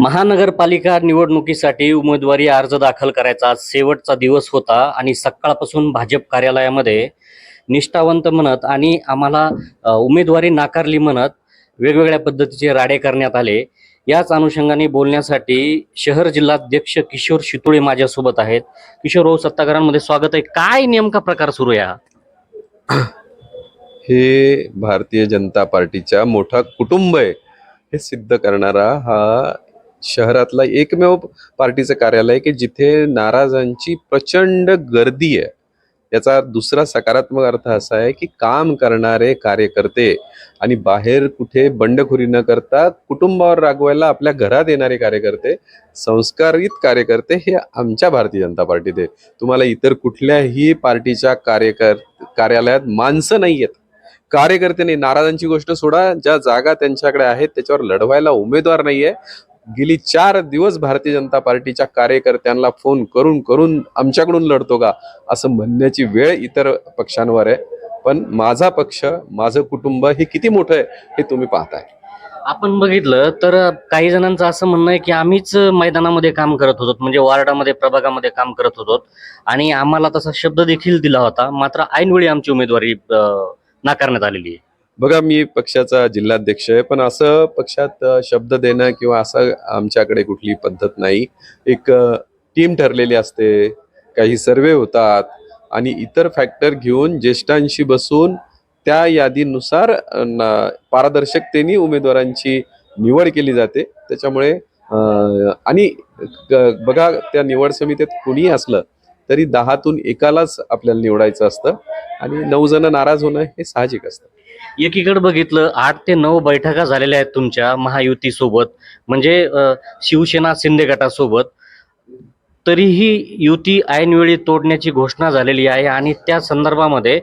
महानगरपालिका निवडणुकीसाठी उमेदवारी अर्ज दाखल करायचा आज शेवटचा दिवस होता आणि सकाळपासून भाजप कार्यालयामध्ये निष्ठावंत म्हणत आणि आम्हाला उमेदवारी नाकारली म्हणत वेगवेगळ्या पद्धतीचे राडे करण्यात आले. याच अनुषंगाने बोलण्यासाठी शहर जिल्हाध्यक्ष किशोर शितोळे माझ्यासोबत आहेत. किशोर भाऊ, सत्तागारांमध्ये स्वागत आहे. काय नेमका प्रकार सुरू आहे हा? हे भारतीय जनता पार्टीच्या मोठा कुटुंब आहे हे सिद्ध करणारा हा शहरातला एकमेव पार्टीचं कार्यालय की जिथे नाराजांची प्रचंड गर्दी आहे. याचा दुसरा सकारात्मक अर्थ असा आहे की काम करणारे कार्यकर्ते आणि बाहेर कुठे बंडखोरी न करता कुटुंबावर रागवायला आपल्या घरात येणारे कार्यकर्ते, संस्कारित कार्यकर्ते हे आमच्या भारतीय जनता पार्टीत आहे. तुम्हाला इतर कुठल्याही पार्टीच्या कार्यालयात माणसं नाही आहेत, कार्यकर्ते नाही. नाराजांची गोष्ट सोडा, ज्या जागा त्यांच्याकडे आहेत त्याच्यावर लढवायला उमेदवार नाहीये. गेली 4 दिवस भारतीय जनता पार्टीच्या कार्यकर्त्यांना फोन करून करून आमच्याकडून लढतो का असं म्हणण्याची वेळ इतर पक्षांवर आहे. पण माझा पक्ष, माझं कुटुंब हे किती मोठं आहे हे तुम्ही पाहताय. आपण बघितलं तर काही जणांचं असं म्हणणं आहे की आम्हीच मैदानामध्ये काम करत होतो, म्हणजे वार्डामध्ये, प्रभागामध्ये काम करत होतो आणि आम्हाला तसा शब्द देखील दिला होता, मात्र ऐनवेळी आमची उमेदवारी नाकारण्यात आलेली आहे. बघा, मी पक्षाचा जिल्हाध्यक्ष आहे, पण असं पक्षात शब्द देणं किंवा असं आमच्याकडे कुठली पद्धत नाही. एक टीम ठरलेली असते, काही सर्वे होतात आणि इतर फॅक्टर घेऊन ज्येष्ठांशी बसून त्या यादीनुसार पारदर्शकतेने उमेदवारांची निवड केली जाते. त्याच्यामुळे आणि बघा, त्या निवड समितीत कुणीही असलं तरी 10तून एकालाच आपल्याला निवडायचं असतं आणि 9 जण नाराज होणं हे साहजिक असतं. एकीकडे बघितलं 8 ते 9 बैठका झालेल्या आहेत तुमच्या महायुती सोबत, म्हणजे शिवसेना शिंदे गटासोबत. तरीही युती ऐनवेळी तोडण्याची घोषणा झालेली आहे आणि त्या संदर्भामध्ये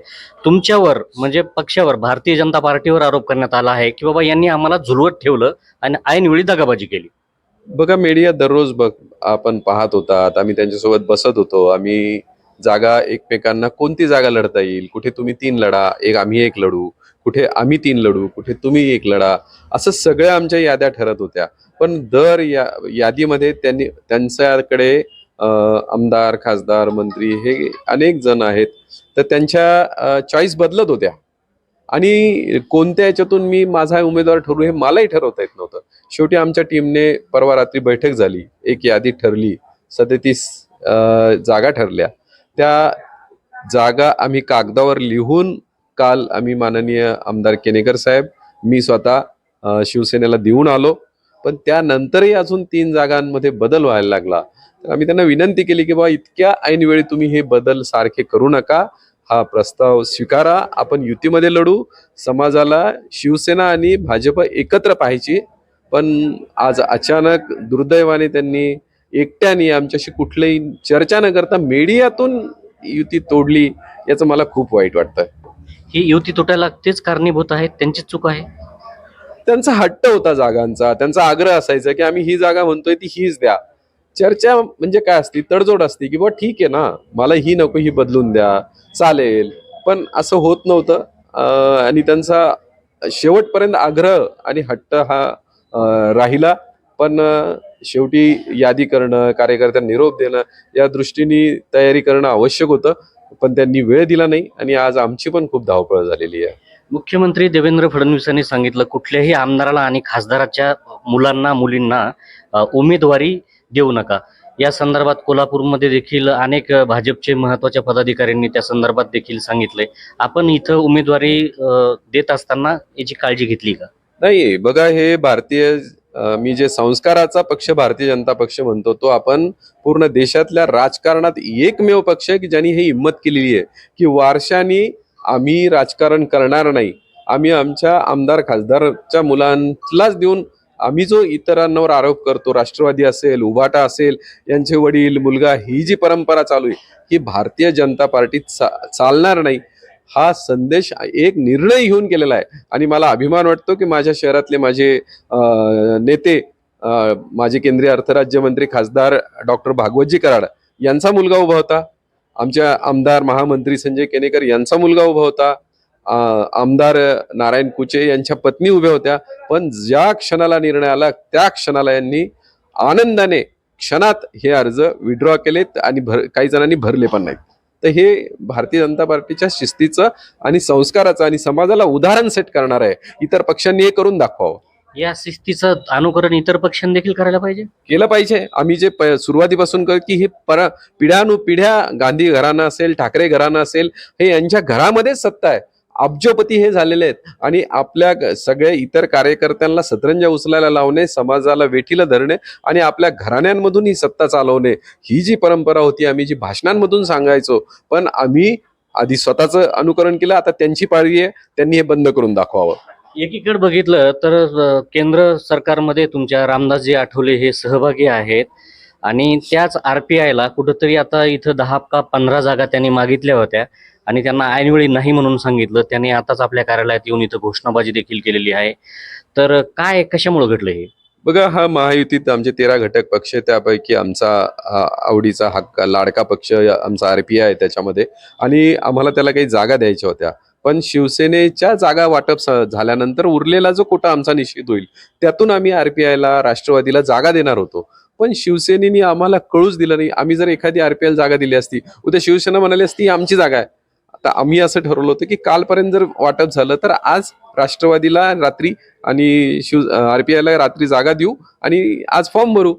तुमच्यावर, म्हणजे पक्षावर, भारतीय जनता पार्टीवर आरोप करण्यात आला आहे की बाबा यांनी आम्हाला झुलवत ठेवलं आणि ऐनवेळी दगाबाजी केली. बघा, मीडिया दररोज आपण पाहत होतात, आम्ही त्यांच्यासोबत बसत होतो. आम्ही जागा एकमेकांना, कोणती जागा लढता येईल, कुठे तुम्ही 3 लढा, आम्ही 1 लढू, कुठे आम्ही 3 लढू, कुठे तुम्ही 1 लढा, असं सगळ्या आमच्या याद्या ठरत होत्या. पण यादीमध्ये त्यांच्याकडे आमदार, खासदार, मंत्री हे अनेक जण आहेत, तर त्यांच्या चॉईस बदलत होत्या आणि कोणत्या याच्यातून मी माझा उमेदवार ठरवू हे मलाही ठरवता येत नव्हतं. शेवटी आमच्या टीमने परवा रात्री बैठक झाली, एक यादी ठरली, 37 जागा ठरल्या. त्या जागा आम्ही कागदावर लिहून काल आम्ही माननीय आमदार केनेकर साहेब, मी स्वतः शिवसेनेला देऊन आलो. पण त्यानंतरही अजून 3 जागांमध्ये बदल व्हायला लागला. तर आम्ही त्यांना विनंती केली की बाबा, इतक्या ऐनवेळी तुम्ही हे बदल सारखे करू नका, हा प्रस्ताव स्वीकारा, आपण युतीमध्ये लढू, समाजाला शिवसेना आणि भाजप एकत्र पाहायची. पण आज अचानक दुर्दैवाने त्यांनी एकट्याने आमच्याशी कुठलीही चर्चा न करता मीडियातून युती तोडली. याचं मला खूप वाईट वाटतं. ही युती तुटायला तेच कारणीभूत आहेत, त्यांचीच चूक आहे. त्यांचा हट्ट होता जागांचा, त्यांचा आग्रह असायचा की आम्ही ही जागा म्हणतोय ती हीच द्या. चर्चा म्हणजे काय असती, तडजोड असते की बा ठीक आहे ना, मला ही नको, ही बदलून द्या, चालेल. पण असं होत नव्हतं आणि त्यांचा शेवटपर्यंत आग्रह आणि हट्ट हा राहिला. पण शेवटी यादी करणं, कार्यकर्त्यांना निरोप देणं, या दृष्टीने तयारी करणं आवश्यक होतं. पण त्यांनी वेळ दिला नाही आणि आज आमची पण खूप धावपळ झालेली आहे. मुख्यमंत्री देवेंद्र फडणवीसांनी सांगितलं कुठल्याही आमदाराला आणि खासदाराच्या मुलांना, मुलींना उमेदवारी देऊ नका. या संदर्भात कोल्हापूरमध्ये देखील अनेक भाजपचे महत्त्वाच्या पदाधिकाऱ्यांनी त्या संदर्भात देखील सांगितलंय. आपण इथं उमेदवारी देत असताना याची काळजी घेतली का? नाही, बघा, हे मी जे संस्काराचा पक्ष भारतीय जनता पक्ष म्हणतो, तो आपण पूर्ण देशातल्या राजकारणात एकमेव पक्ष आहे की ज्यांनी ही हिंमत केलेली आहे की वारशाने आम्ही राजकारण करणार नाही. आम्ही आमच्या आमदार, खासदारच्या मुलांनाच देऊन, आम्ही जो इतरांवर आरोप करतो, राष्ट्रवादी असेल, उभाटा असेल, यांचे वडील, मुलगा, ही जी परंपरा चालू आहे ही भारतीय जनता पार्टीत चालणार नाही. हा संदेश एक निर्णय घेऊन केलेला आहे आणि मला अभिमान वाटतो की माझ्या शहरातले माझे नेते, माजी केंद्रीय अर्थराज्यमंत्री खासदार डॉक्टर भागवतजी कराड यांचा मुलगा उभा होता, आमच्या आमदार महामंत्री संजय केनेकर यांचा मुलगा उभा होता, आमदार नारायण कुचे यांच्या पत्नी उभ्या होत्या. पण ज्या क्षणाला निर्णय आला त्या क्षणाला यांनी आनंदाने क्षणात हे अर्ज विड्रॉ केलेत आणि काही जणांनी भरले पण नाहीत. तर हे भारतीय जनता पार्टीच्या शिस्तीचं आणि संस्काराचं आणि समाजाला उदाहरण सेट करणार आहे. इतर पक्षांनी हे करून दाखवावं. या शिस्तीचं अनुकरण इतर पक्षांनी देखील करायला पाहिजे. केलं पाहिजे. आम्ही जे सुरुवातीपासून की हे पिढ्यानुपिढ्या गांधी घराणं असेल, ठाकरे घराणं असेल, हे यांच्या घरामध्येच सत्ता आहे. अब्जोपती हे झालेले आहेत आणि आपल्या सगळ्या इतर कार्यकर्त्यांना सतरंजा उचलायला लावणे, समाजाला वेठीला धरणे आणि आपल्या घराण्यांमधून ही सत्ता चालवणे, ही जी परंपरा होती, आम्ही जी भाषणांमधून सांगायचो, पण आम्ही आधी स्वतःचं अनुकरण केलं. आता त्यांची पाळी आहे, त्यांनी हे बंद करून दाखवावं. एकीकडे बघितलं तर केंद्र सरकारमध्ये तुमच्या रामदासजी आठवले हे सहभागी आहेत आणि त्याच RPIला कुठंतरी आता इथं 10 का 15 जागा त्यांनी मागितल्या होत्या आणि त्यांना ऐनवेळी नाही म्हणून सांगितलं. त्यांनी आताच आपल्या कार्यालयात येऊन इथं घोषणाबाजी देखील केलेली आहे. तर काय कशामुळे घडलं हे? बघा, हा महायुतीत आमचे 13 घटक पक्ष आहे. त्यापैकी आमचा आवडीचा हक्क लाडका पक्ष आमचा RPI आहे त्याच्यामध्ये, आणि आम्हाला त्याला काही जागा द्यायच्या होत्या. पण शिवसेनेच्या जागा वाटप झाल्यानंतर उरलेला जो कोटा आमचा निश्चित होईल, त्यातून आम्ही RPIला, राष्ट्रवादीला जागा देणार होतो. पण शिवसेनेने आम्हाला कळूच दिलं नाही. आम्ही जर एखादी RPIला जागा दिली असती, उद्या शिवसेना म्हणाली असती आमची जागा आहे. आता आम्ही असं ठरवलं होतं की कालपर्यंत जर वाटप झालं तर आज राष्ट्रवादीला रात्री आणि RPIला रात्री जागा देऊ आणि आज फॉर्म भरू.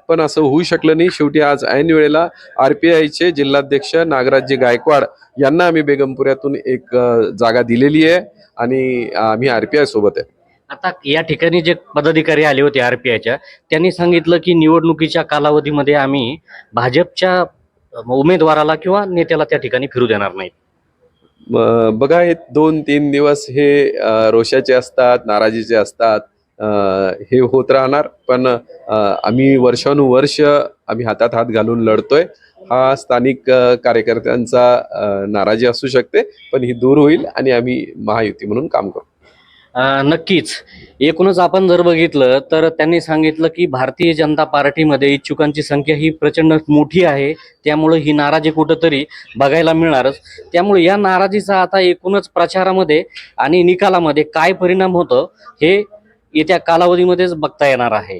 पण असं होऊ शकलं नाही. शेवटी आज ऐन वेळेला RPIचे जिल्हाध्यक्ष नागराजजी गायकवाड यांना आम्ही बेगमपुऱ्यातून एक जागा दिलेली आहे आणि आम्ही RPI सोबत आहे. आता या ठिकाणी जे पदाधिकारी आले होते RPIच्या, त्यांनी सांगितलं की निवडणुकीच्या कालावधीमध्ये आम्ही भाजपच्या उमेदवाराला किंवा नेत्याला त्या ठिकाणी फिरू देणार नाहीत. बघा, हे 2-3 दिवस हे रोषाचे असतात, नाराजीचे असतात. हे होत राहणार. पण आम्ही वर्षानुवर्ष आम्ही हातात हात घालून लढतोय. हा स्थानिक कार्यकर्त्यांचा नाराजी असू शकते, पण ही दूर होईल आणि आम्ही महायुती म्हणून काम करू. नक्कीच. एकूणच आपण जर बघितलं तर त्यांनी सांगितलं की भारतीय जनता पार्टीमध्ये इच्छुकांची संख्या ही प्रचंड मोठी आहे, त्यामुळे ही नाराजी कुठंतरी बघायला मिळणारच. त्यामुळे या नाराजीचा आता एकूणच प्रचारामध्ये आणि निकालामध्ये काय परिणाम होतो हे येत्या कालावधीमध्येच बघता येणार आहे.